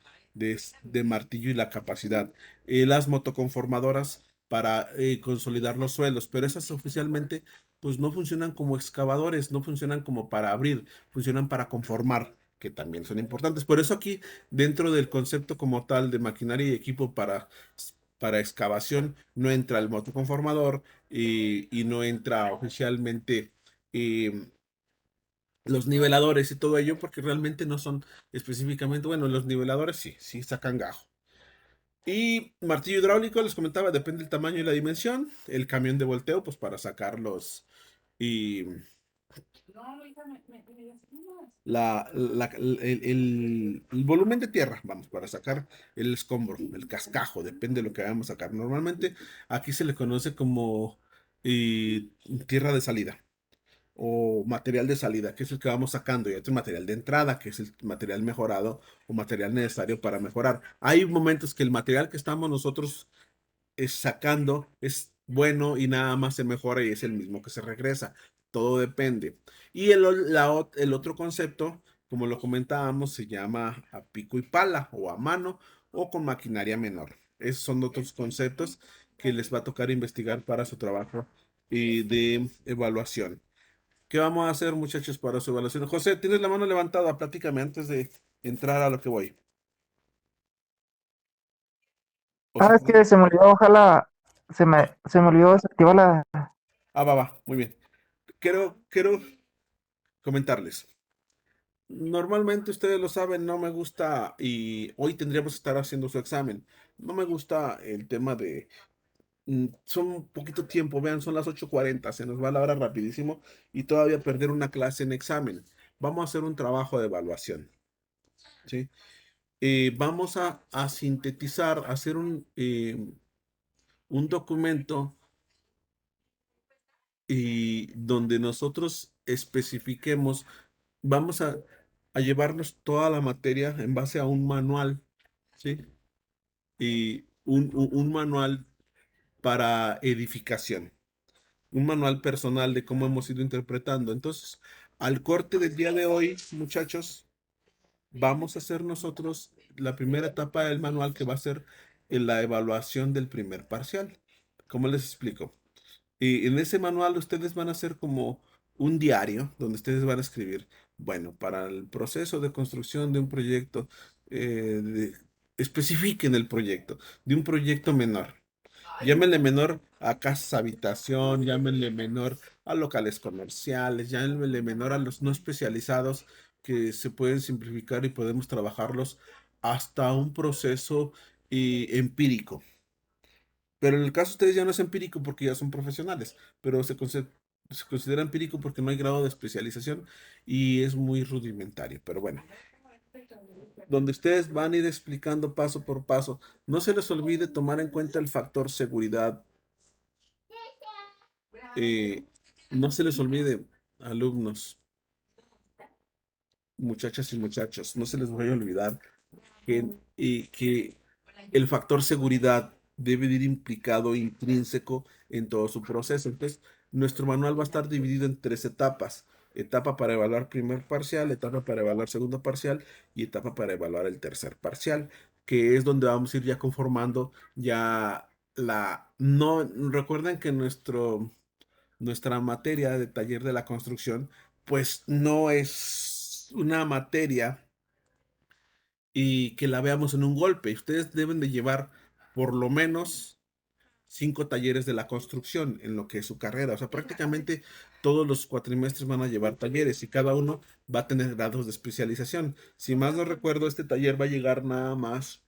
Speaker 1: martillo y la capacidad. Las motoconformadoras para consolidar los suelos, pero esas oficialmente pues no funcionan como excavadores, no funcionan como para abrir, funcionan para conformar, que también son importantes. Por eso aquí dentro del concepto como tal de maquinaria y equipo para excavación, no entra el motoconformador y no entra oficialmente eh, los niveladores y todo ello, porque realmente no son específicamente, bueno, los niveladores sí sacan gajo. Y martillo hidráulico, les comentaba, depende del tamaño y la dimensión. El camión de volteo, pues para sacarlos y el volumen de tierra, vamos, para sacar el escombro, el cascajo, depende de lo que vayamos a sacar. Normalmente aquí se le conoce como eh, tierra de salida o material de salida, que es el que vamos sacando, y otro material de entrada, que es el material mejorado o material necesario para mejorar. Hay momentos que el material que estamos nosotros sacando es bueno y nada más se mejora y es el mismo que se regresa. Todo depende. Y el otro concepto, como lo comentábamos, se llama a pico y pala o a mano o con maquinaria menor. Esos son otros conceptos que les va a tocar investigar para su trabajo de evaluación. ¿Qué vamos a hacer, muchachos, para su evaluación? José, tienes la mano levantada, platícame antes de entrar a lo que voy. O si
Speaker 3: Es que se me olvidó, ojalá, se me olvidó desactivar la...
Speaker 1: va, muy bien. Quiero comentarles. Normalmente ustedes lo saben, no me gusta, y hoy tendríamos que estar haciendo su examen. No me gusta el tema son un poquito tiempo, vean, son las 8:40, se nos va la hora rapidísimo y todavía perder una clase en examen. Vamos a hacer un trabajo de evaluación, ¿sí? Vamos a sintetizar, hacer un documento y donde nosotros especifiquemos, vamos a llevarnos toda la materia en base a un manual, ¿sí? Y un manual para edificación, un manual personal de cómo hemos ido interpretando. Entonces, al corte del día de hoy, muchachos, vamos a hacer nosotros la primera etapa del manual que va a ser la evaluación del primer parcial. ¿Cómo les explico? Y en ese manual ustedes van a hacer como un diario donde ustedes van a escribir, bueno, para el proceso de construcción de un proyecto, especifiquen el proyecto, de un proyecto menor. Llámenle menor a casas habitación, llámenle menor a locales comerciales, llámenle menor a los no especializados que se pueden simplificar y podemos trabajarlos hasta un proceso empírico. Pero en el caso de ustedes ya no es empírico porque ya son profesionales, pero se considera empírico porque no hay grado de especialización y es muy rudimentario. Pero bueno, donde ustedes van a ir explicando paso por paso, no se les olvide tomar en cuenta el factor seguridad. Eh, no se les olvide, alumnos, muchachas y muchachos, no se les vaya a olvidar que el factor seguridad debe de ir implicado, intrínseco en todo su proceso. Entonces, nuestro manual va a estar dividido en 3 etapas. Etapa para evaluar primer parcial, etapa para evaluar segundo parcial y etapa para evaluar el tercer parcial, que es donde vamos a ir ya conformando ya No, recuerden que nuestra materia de taller de la construcción, pues no es una materia y que la veamos en un golpe. Ustedes deben de llevar por lo menos 5 talleres de la construcción en lo que es su carrera. O sea, prácticamente todos los cuatrimestres van a llevar talleres y cada uno va a tener grados de especialización. Si más no recuerdo, este taller va a llegar nada más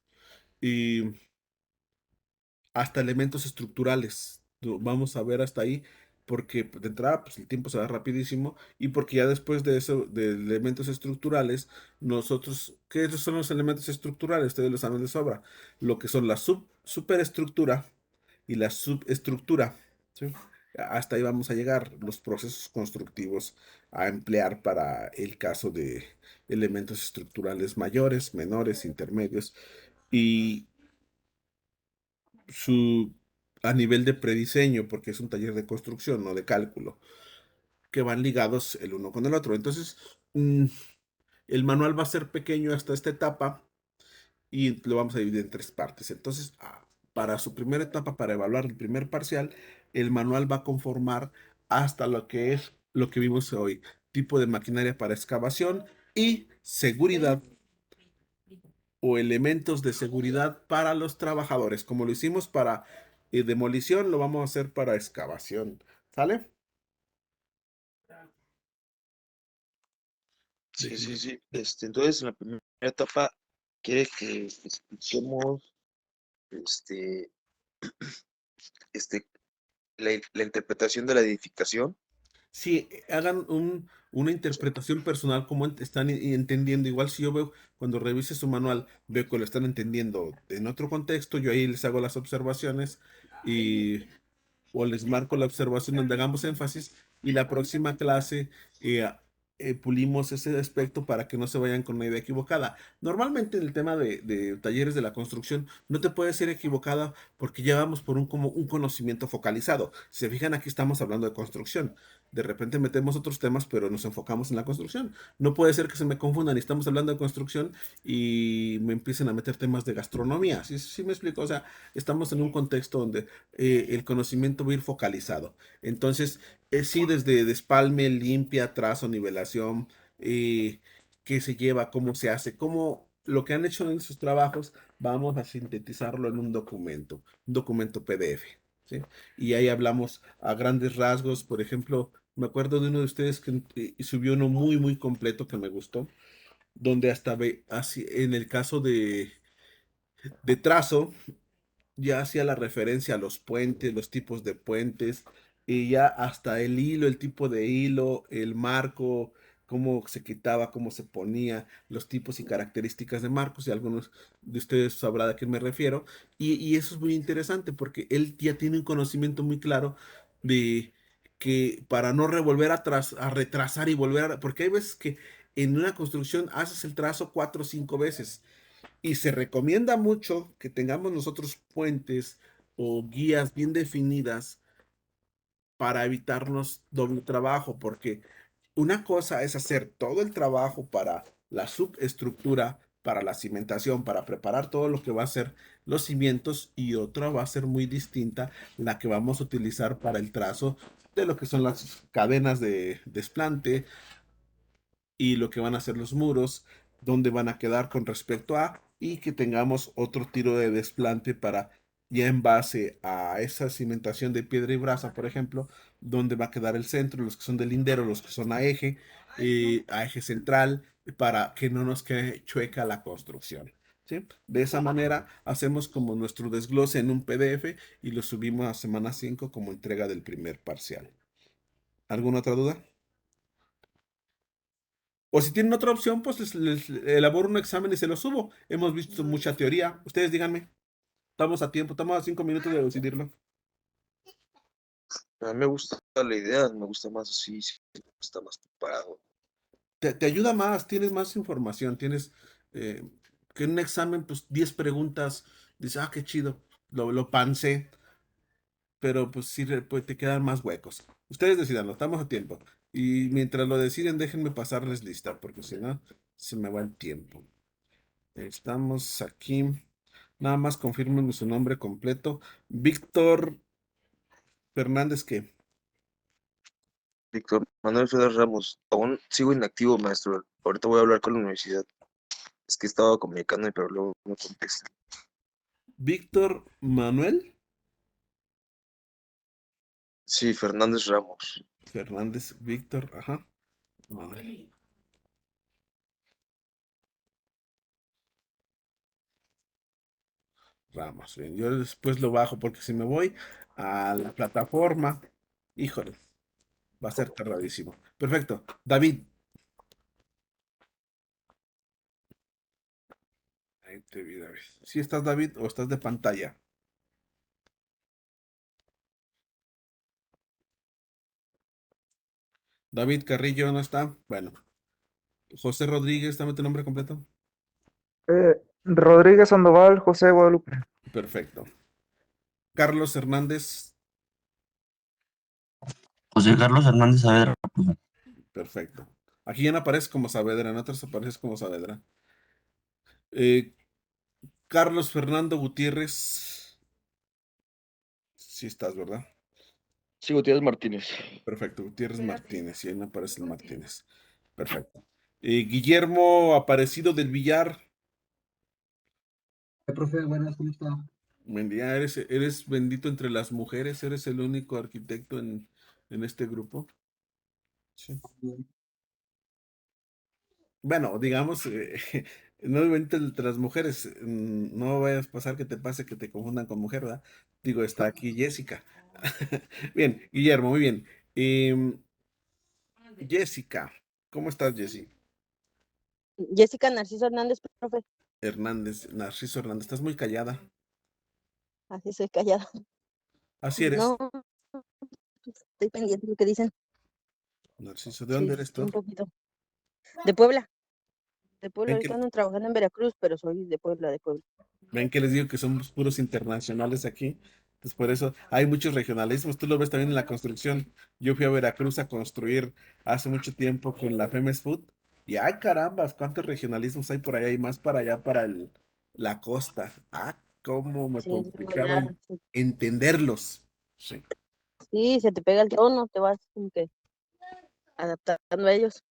Speaker 1: y hasta elementos estructurales. Vamos a ver hasta ahí, porque pues, de entrada pues, el tiempo se va rapidísimo y porque ya después de eso, de elementos estructurales, nosotros, ¿qué son los elementos estructurales? Ustedes lo saben de sobra. Lo que son la superestructura y la subestructura. ¿Sí? Hasta ahí vamos a llegar, los procesos constructivos a emplear para el caso de elementos estructurales mayores, menores, intermedios y su a nivel de prediseño, porque es un taller de construcción, no de cálculo, que van ligados el uno con el otro. Entonces, el manual va a ser pequeño hasta esta etapa y lo vamos a dividir en tres partes. Entonces, para su primera etapa, para evaluar el primer parcial, el manual va a conformar hasta lo que es lo que vimos hoy, tipo de maquinaria para excavación y seguridad o elementos de seguridad para los trabajadores. Como lo hicimos para demolición, lo vamos a hacer para excavación. ¿Sale?
Speaker 5: Sí,
Speaker 1: Déjenme.
Speaker 5: sí, sí. Entonces, en la primera etapa, quiere que escuchemos este, este, la interpretación de la edificación.
Speaker 1: Sí, hagan una interpretación personal como están entendiendo. Igual si yo veo, cuando revise su manual, veo que lo están entendiendo en otro contexto, yo ahí les hago las observaciones y o les marco la observación donde hagamos énfasis y la próxima clase eh, pulimos ese aspecto para que no se vayan con una idea equivocada. Normalmente en el tema de talleres de la construcción no te puedes ir equivocada porque ya vamos por como un conocimiento focalizado. Si se fijan, aquí estamos hablando de construcción. De repente metemos otros temas, pero nos enfocamos en la construcción. No puede ser que se me confundan y estamos hablando de construcción y me empiecen a meter temas de gastronomía. ¿Sí, sí me explico? O sea, estamos en un contexto donde el conocimiento va a ir focalizado. Entonces, sí, desde despalme, limpia, trazo, nivelación, qué se lleva, cómo se hace, cómo lo que han hecho en sus trabajos, vamos a sintetizarlo en un documento PDF. ¿Sí? Y ahí hablamos a grandes rasgos, por ejemplo, me acuerdo de uno de ustedes que subió uno muy, muy completo que me gustó, donde hasta ve, así, en el caso de trazo, ya hacía la referencia a los puentes, los tipos de puentes, y ya hasta el hilo, el tipo de hilo, el marco, cómo se quitaba, cómo se ponía, los tipos y características de marcos, y algunos de ustedes sabrá a qué me refiero, y eso es muy interesante porque él ya tiene un conocimiento muy claro de que para no revolver atrás, a retrasar y volver a... Porque hay veces que en una construcción haces el trazo 4 o 5 veces y se recomienda mucho que tengamos nosotros puentes o guías bien definidas para evitarnos doble trabajo, porque una cosa es hacer todo el trabajo para la subestructura, para la cimentación, para preparar todo lo que va a ser los cimientos y otra va a ser muy distinta la que vamos a utilizar para el trazo de lo que son las cadenas de desplante, y lo que van a ser los muros, dónde van a quedar con respecto a, y que tengamos otro tiro de desplante para ya en base a esa cimentación de piedra y brasa, por ejemplo, dónde va a quedar el centro, los que son de lindero, los que son a eje central, para que no nos quede chueca la construcción. ¿Sí? De esa manera hacemos como nuestro desglose en un PDF y lo subimos a semana 5 como entrega del primer parcial. ¿Alguna otra duda? O si tienen otra opción, pues les elaboro un examen y se lo subo. Hemos visto mucha teoría. Ustedes díganme. Estamos a tiempo, estamos a 5 minutos de decidirlo.
Speaker 5: A mí me gusta la idea, me gusta más así, sí, está más preparado.
Speaker 1: Te ayuda más, tienes más información, tienes eh, que en un examen, pues 10 preguntas, dices, qué chido, lo pancé, pero pues sí, pues, te quedan más huecos. Ustedes decidanlo, estamos a tiempo. Y mientras lo deciden, déjenme pasarles lista, porque si no, se me va el tiempo. Estamos aquí. Nada más confírmenme su nombre completo. Víctor Fernández, ¿qué?
Speaker 5: Víctor Manuel Federer Ramos, aún sigo inactivo, maestro. Ahorita voy a hablar con la universidad. Es que estaba comunicando, pero luego no contesta.
Speaker 1: Víctor Manuel
Speaker 5: Sí, Fernández Ramos.
Speaker 1: Fernández, Víctor, ajá. Manuel. Ramos. Bien, yo después lo bajo porque si me voy a la plataforma, híjole, va a ser tardadísimo. Perfecto. David. Ahí te vi, David. ¿Sí estás, David, o estás de pantalla? David Carrillo no está. Bueno. José Rodríguez, dame tu nombre completo.
Speaker 3: Rodríguez Sandoval, José Guadalupe.
Speaker 1: Perfecto. Carlos Hernández.
Speaker 6: José Carlos Hernández Saavedra.
Speaker 1: Perfecto. Aquí ya no aparece como Saavedra, en otras apareces como Saavedra. Eh, Carlos Fernando Gutiérrez. Sí estás, ¿verdad?
Speaker 7: Sí, Gutiérrez Martínez.
Speaker 1: Perfecto. Gutiérrez Martínez. Y ahí no aparece el Martínez. Perfecto. Guillermo Aparecido del Villar.
Speaker 8: Profe, buenas, ¿cómo está?
Speaker 1: Buen día. ¿Eres bendito entre las mujeres? ¿Eres el único arquitecto en este grupo? Sí. Bueno, digamos, no obviamente entre las mujeres, no vayas a pasar que te pase que te confundan con mujer, ¿verdad? Digo, está aquí Jessica. Bien, Guillermo, muy bien. Em, Jessica, ¿cómo estás, Jessy?
Speaker 9: Jessica Narciso Hernández, profe.
Speaker 1: Hernández, Narciso Hernández, estás muy callada.
Speaker 9: Así soy callada.
Speaker 1: Así eres,
Speaker 9: No, estoy pendiente de lo que dicen.
Speaker 1: Narciso. ¿De
Speaker 9: Sí,
Speaker 1: dónde eres
Speaker 9: sí,
Speaker 1: tú?
Speaker 9: un poquito. De Puebla. De Puebla,
Speaker 1: Ven
Speaker 9: ahorita
Speaker 1: que,
Speaker 9: ando trabajando en Veracruz, pero soy de Puebla, de Puebla.
Speaker 1: ven que les digo que somos puros internacionales aquí. Entonces, por eso hay muchos regionalismos. Tú lo ves también en la construcción. Yo fui a Veracruz a construir hace mucho tiempo con la Femes Food. Y ay, carambas, cuántos regionalismos hay por allá y más para allá, para la costa. Ah, cómo me
Speaker 9: Sí, sí, muy
Speaker 1: complicaba
Speaker 9: raro. Sí,
Speaker 1: entenderlos. Sí.
Speaker 9: sí, se te pega el tono, te vas como que adaptando a ellos.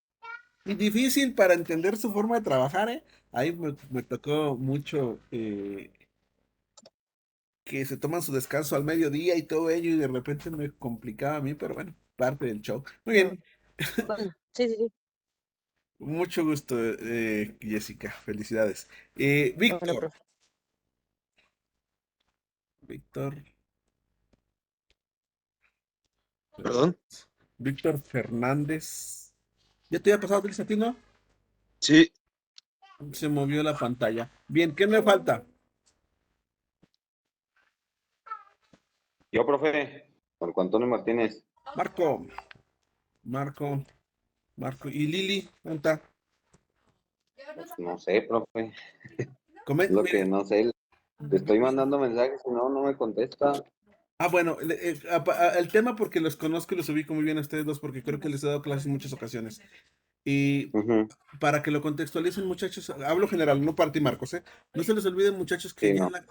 Speaker 1: Y difícil para entender su forma de trabajar, ¿eh? Ahí me tocó mucho que se toman su descanso al mediodía y todo ello, y de repente me complicaba a mí, pero bueno, parte del show. Muy
Speaker 9: No,
Speaker 1: bien,
Speaker 9: bueno, sí, sí, sí.
Speaker 1: mucho gusto, Jessica, felicidades.
Speaker 9: Bueno,
Speaker 1: Víctor,
Speaker 9: profe.
Speaker 1: Víctor,
Speaker 5: Perdón.
Speaker 1: Víctor Fernández. ¿Ya te había pasado el a ti, no?
Speaker 5: Sí,
Speaker 1: Se movió la pantalla. Bien, ¿qué me falta?
Speaker 4: Yo, profe, Marco Antonio Martínez.
Speaker 1: Marco, Marco, Marco. ¿Y Lili? ¿Dónde está?
Speaker 4: Pues no sé, profe. Es lo que
Speaker 1: Mire,
Speaker 4: no sé. Le estoy mandando mensajes y no me contesta.
Speaker 1: bueno, el tema porque los conozco y los ubico muy bien a ustedes dos, porque creo que les he dado clases en muchas ocasiones. Y
Speaker 4: Ujú.
Speaker 1: para que lo contextualicen, muchachos, hablo general, no para ti, Marcos, ¿eh? No se les olviden, muchachos, que
Speaker 4: Sí,
Speaker 1: ya
Speaker 4: no.
Speaker 1: en la